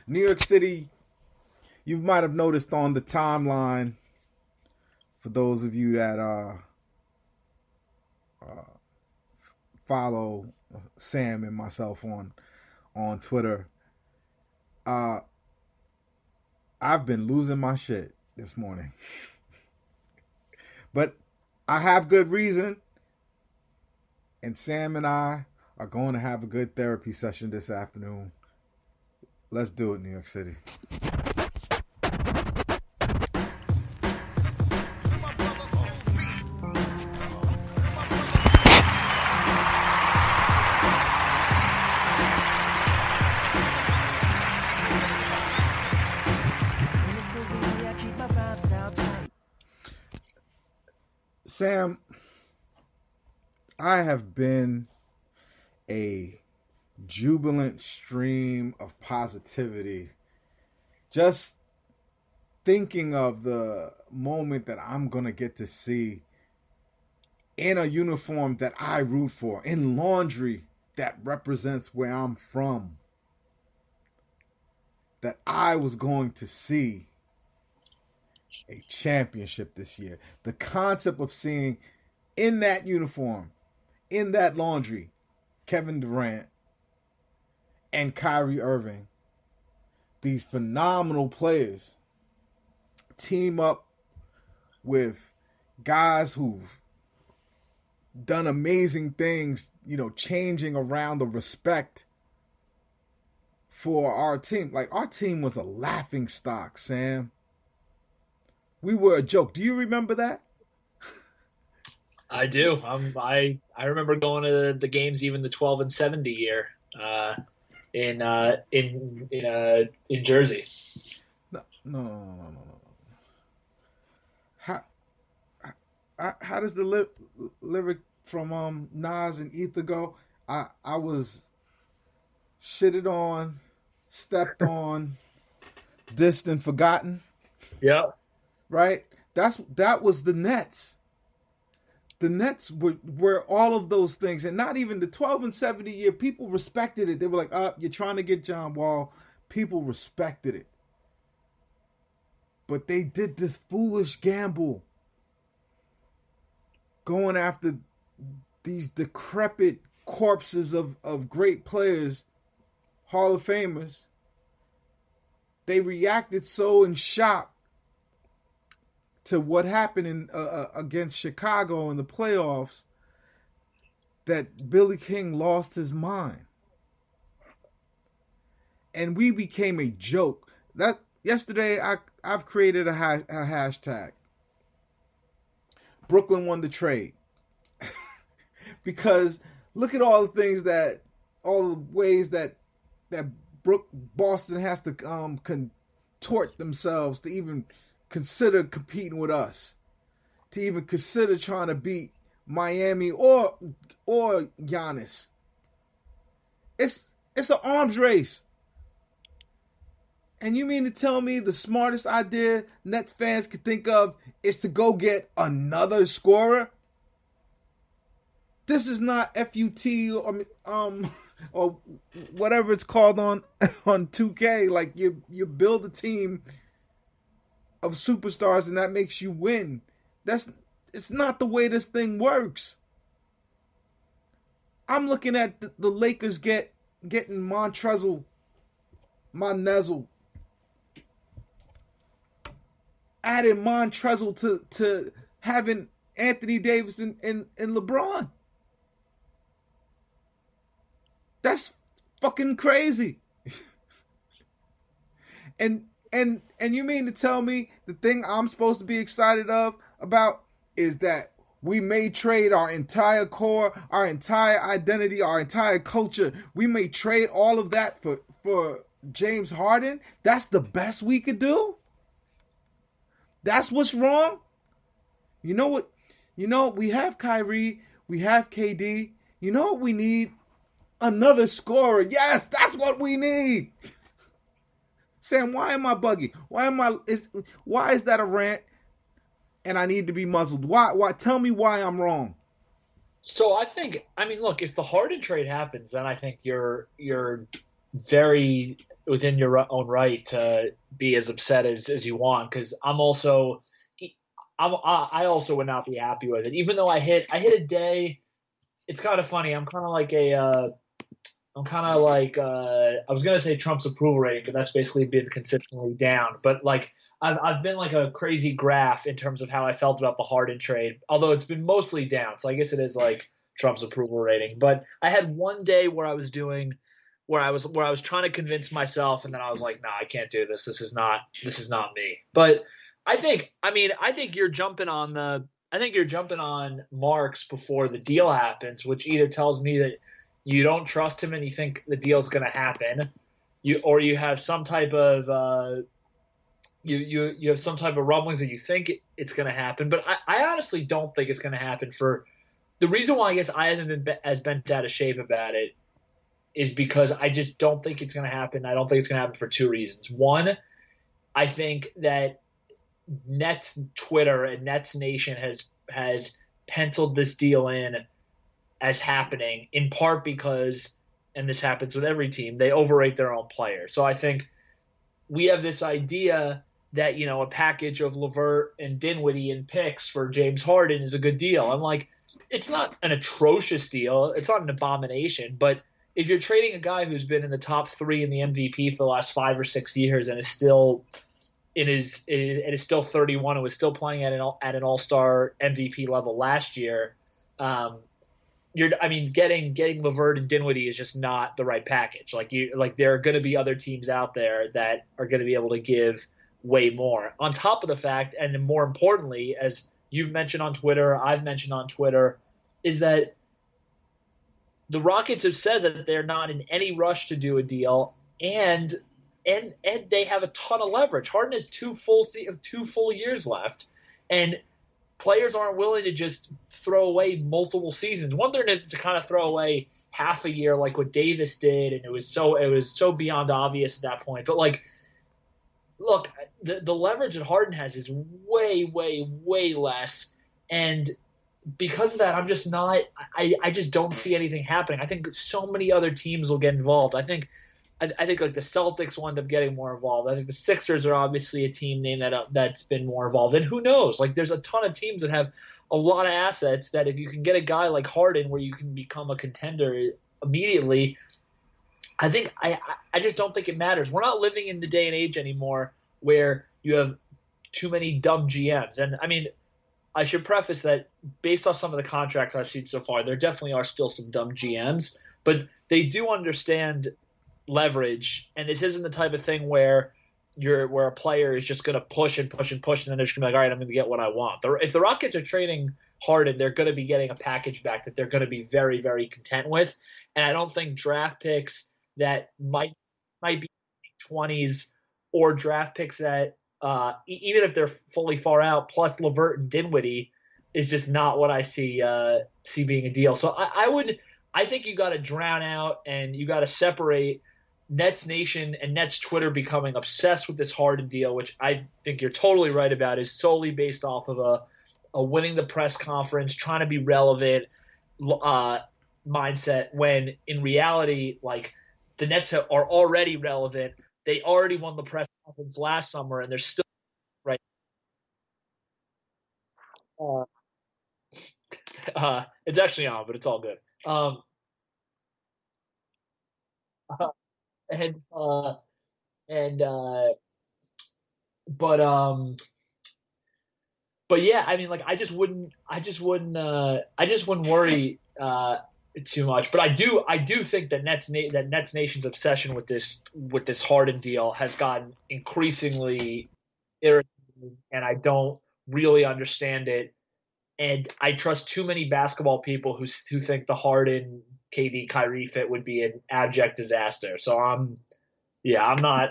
New York City, you might have noticed on the timeline, for those of you that follow Sam and myself on Twitter, I've been losing my shit this morning. But I have good reason, and Sam and I are going to have a good therapy session this afternoon. Let's do it, New York City. Sam, I have been a jubilant stream of positivity just thinking of the moment that I'm going to get to see in a uniform that I root for, in laundry that represents where I'm from, that I was going to see a championship this year. The concept of seeing in that uniform, in that laundry, Kevin Durant and Kyrie Irving, these phenomenal players, team up with guys who've done amazing things, changing around the respect for our team. Like, our team was a laughing stock, Sam. We were a joke. Do you remember that? I do. I remember going to the games, even the 12 and 70 year, in Jersey. No. How does the lyric from Nas and Ether go? I was shitted on, stepped on, dissed and forgotten. Yeah. Right? That was the Nets. The Nets were all of those things, and not even the 12 and 70 year. People respected it. They were like, you're trying to get John Wall. People respected it. But they did this foolish gamble going after these decrepit corpses of great players, Hall of Famers. They reacted so in shock to what happened against Chicago in the playoffs that Billy King lost his mind. And we became a joke. That yesterday I've created a hashtag. Brooklyn won the trade. Because look at all the ways that Boston has to contort themselves to even consider competing with us, to even consider trying to beat Miami or Giannis. It's an arms race. And you mean to tell me the smartest idea Nets fans could think of is to go get another scorer? This is not FUT or whatever it's called on 2K. Like, you build a team of superstars and that makes you win. It's not the way this thing works. I'm looking at the Lakers getting Montrezl, adding Montrezl to having Anthony Davis and LeBron. That's fucking crazy. And you mean to tell me the thing I'm supposed to be excited about is that we may trade our entire core, our entire identity, our entire culture. We may trade all of that for James Harden? That's the best we could do? That's what's wrong? You know what? We have Kyrie, we have KD. You know what we need? Another scorer. Yes, that's what we need. Sam, why am I buggy? Why is that a rant? And I need to be muzzled. Why? Tell me why I'm wrong. So look, if the Harden trade happens, then I think you're very within your own right to be as upset as you want, because I also would not be happy with it. Even though I hit a day. It's kind of funny. I'm kind of like I was gonna say Trump's approval rating, but that's basically been consistently down. But like I've been like a crazy graph in terms of how I felt about the Harden trade, although it's been mostly down. So I guess it is like Trump's approval rating. But I had one day where I was trying to convince myself, and then I was like, nah, I can't do this. This is not me. But I think you're jumping on Marks before the deal happens, which either tells me that you don't trust him and you think the deal's going to happen, you have some type of you have some type of rumblings that you think it's going to happen. But I honestly don't think it's going to happen. For the reason why I guess I haven't been as bent out of shape about it is because I just don't think it's going to happen. I don't think it's going to happen for two reasons. One, I think that Nets Twitter and Nets Nation has penciled this deal in as happening, in part because, and this happens with every team, they overrate their own player. So I think we have this idea that, a package of LeVert and Dinwiddie and picks for James Harden is a good deal. I'm like, it's not an atrocious deal. It's not an abomination. But if you're trading a guy who's been in the top three in the MVP for the last 5 or 6 years and is still still 31 and was still playing at an All-Star MVP level last year, getting LeVert and Dinwiddie is just not the right package. There are going to be other teams out there that are going to be able to give way more. On top of the fact, and more importantly, as you've mentioned on Twitter, I've mentioned on Twitter, is that the Rockets have said that they're not in any rush to do a deal, and they have a ton of leverage. Harden has 2 full years left, and players aren't willing to just throw away multiple seasons. One, they're to kind of throw away half a year like what Davis did, and it was so beyond obvious at that point. But look, the leverage that Harden has is way, way, way less, and because of that, I'm just not. I just don't see anything happening. I think so many other teams will get involved. I think like the Celtics will end up getting more involved. I think the Sixers are obviously a team name that's been more involved. And who knows? Like, there's a ton of teams that have a lot of assets that if you can get a guy like Harden where you can become a contender immediately, I just don't think it matters. We're not living in the day and age anymore where you have too many dumb GMs. And I should preface that based off some of the contracts I've seen so far, there definitely are still some dumb GMs, but they do understand leverage, and this isn't the type of thing where a player is just going to push and push and push, and then they're just going to be like, all right, I'm going to get what I want. If the Rockets are trading Harden, they're going to be getting a package back that they're going to be very, very content with, and I don't think draft picks that might be 20s or draft picks that even if they're fully far out, plus LeVert and Dinwiddie is just not what I see being a deal. So I think you got to drown out and you got to separate Nets Nation and Nets Twitter becoming obsessed with this Harden deal, which I think you're totally right about, is solely based off of a winning the press conference, trying to be relevant mindset, when in reality, like, the Nets are already relevant. They already won the press conference last summer, and they're still right. It's actually on, but it's all good. And and but but yeah, like, I just wouldn't worry too much. But I do think that Nets Nation's obsession with this Harden deal has gotten increasingly irritating, and I don't really understand it. And I trust too many basketball people who think the Harden KD Kyrie fit would be an abject disaster. So I'm not.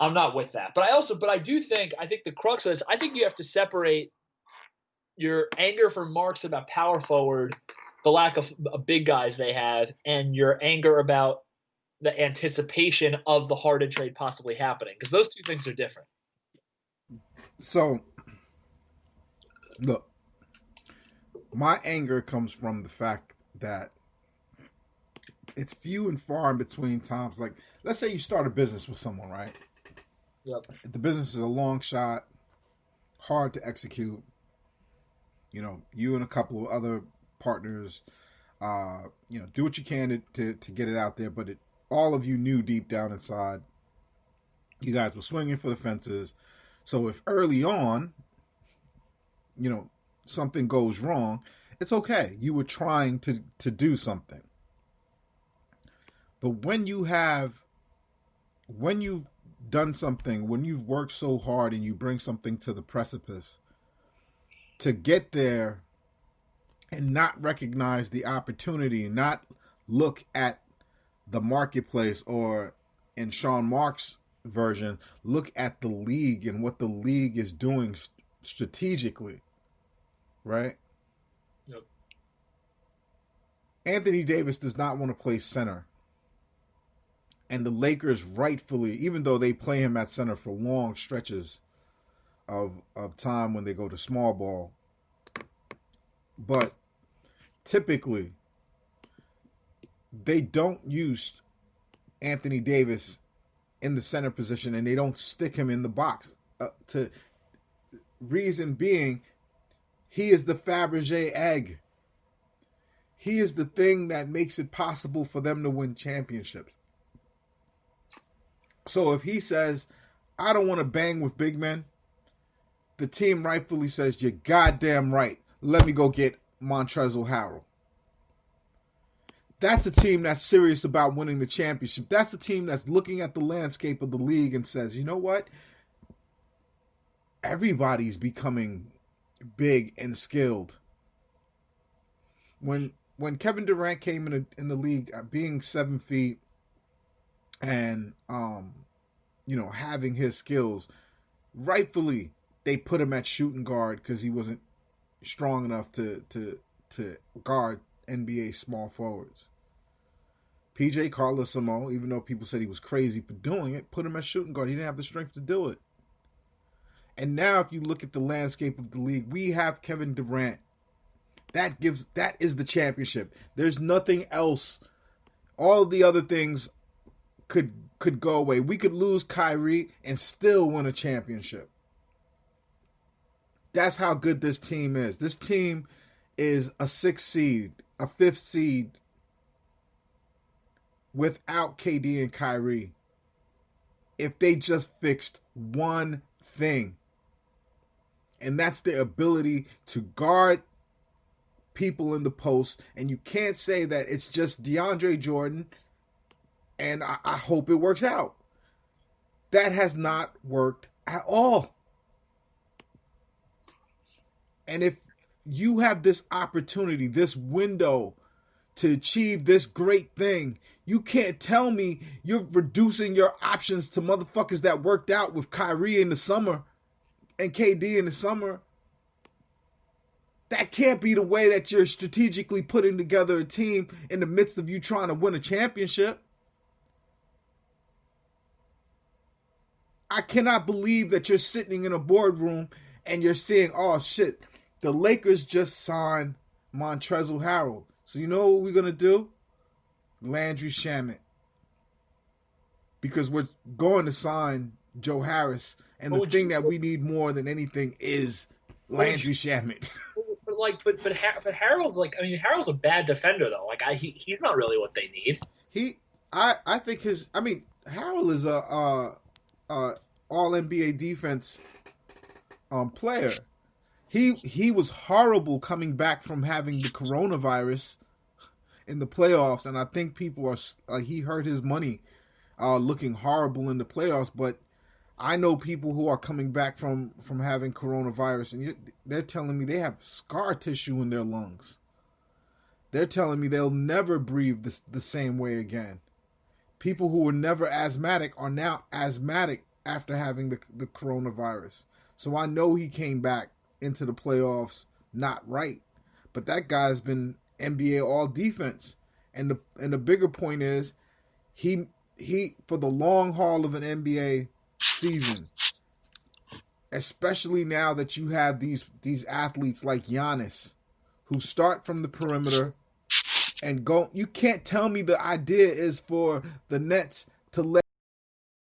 I'm not with that. But I do think the crux of this, I think you have to separate your anger for Marks about power forward, the lack of big guys they have, and your anger about the anticipation of the Harden trade possibly happening, because those two things are different. So, look, my anger comes from the fact that it's few and far in between times. Like, let's say you start a business with someone, right? Yep. If the business is a long shot, hard to execute. You know, you and a couple of other partners, do what you can to get it out there. But all of you knew deep down inside, you guys were swinging for the fences. So if early on, something goes wrong, it's okay. You were trying to do something. But when you've done something, when you've worked so hard and you bring something to the precipice, to get there and not recognize the opportunity, not look at the marketplace, or in Sean Mark's version, look at the league and what the league is doing strategically, right? Yep. Anthony Davis does not want to play center. And the Lakers rightfully, even though they play him at center for long stretches of time when they go to small ball, but typically they don't use Anthony Davis in the center position, and they don't stick him in the box. Reason being, he is the Fabergé egg. He is the thing that makes it possible for them to win championships. So if he says, I don't want to bang with big men, the team rightfully says, you're goddamn right. Let me go get Montrezl Harrell. That's a team that's serious about winning the championship. That's a team that's looking at the landscape of the league and says, you know what? Everybody's becoming big and skilled. When Kevin Durant came in the league, being 7 feet and having his skills, rightfully they put him at shooting guard because he wasn't strong enough to guard NBA small forwards. PJ Carlesimo, even though people said he was crazy for doing it, put him at shooting guard. He didn't have the strength to do it. And now if you look at the landscape of the league, we have Kevin Durant. That is the championship. There's nothing else. All of the other things could go away. We could lose Kyrie and still win a championship. That's how good this team is. This team is a 6th seed, a 5th seed without KD and Kyrie. If they just fixed one thing, and that's their ability to guard people in the post. And you can't say that it's just DeAndre Jordan, and I hope it works out. That has not worked at all. And if you have this opportunity, this window to achieve this great thing, you can't tell me you're reducing your options to motherfuckers that worked out with Kyrie in the summer and KD in the summer. That can't be the way that you're strategically putting together a team in the midst of you trying to win a championship. I cannot believe that you're sitting in a boardroom and you're seeing, oh shit, the Lakers just signed Montrezl Harrell. So you know what we're going to do? Landry Shamet. Because we're going to sign Joe Harris. And the thing that we need more than anything is Landry Shamet. But Harrell's Harrell's a bad defender though. He's not really what they need. I think Harrell is a all NBA defense player. He was horrible coming back from having the coronavirus in the playoffs, and I think people are he hurt his money looking horrible in the playoffs. But I know people who are coming back from having coronavirus, and they're telling me they have scar tissue in their lungs. They're telling me they'll never breathe the same way again. People who were never asthmatic are now asthmatic after having the coronavirus. So I know he came back into the playoffs not right. But that guy's been NBA all defense. And the bigger point is he for the long haul of an NBA season, especially now that you have these athletes like Giannis who start from the perimeter and go. You can't tell me the idea is for the Nets to let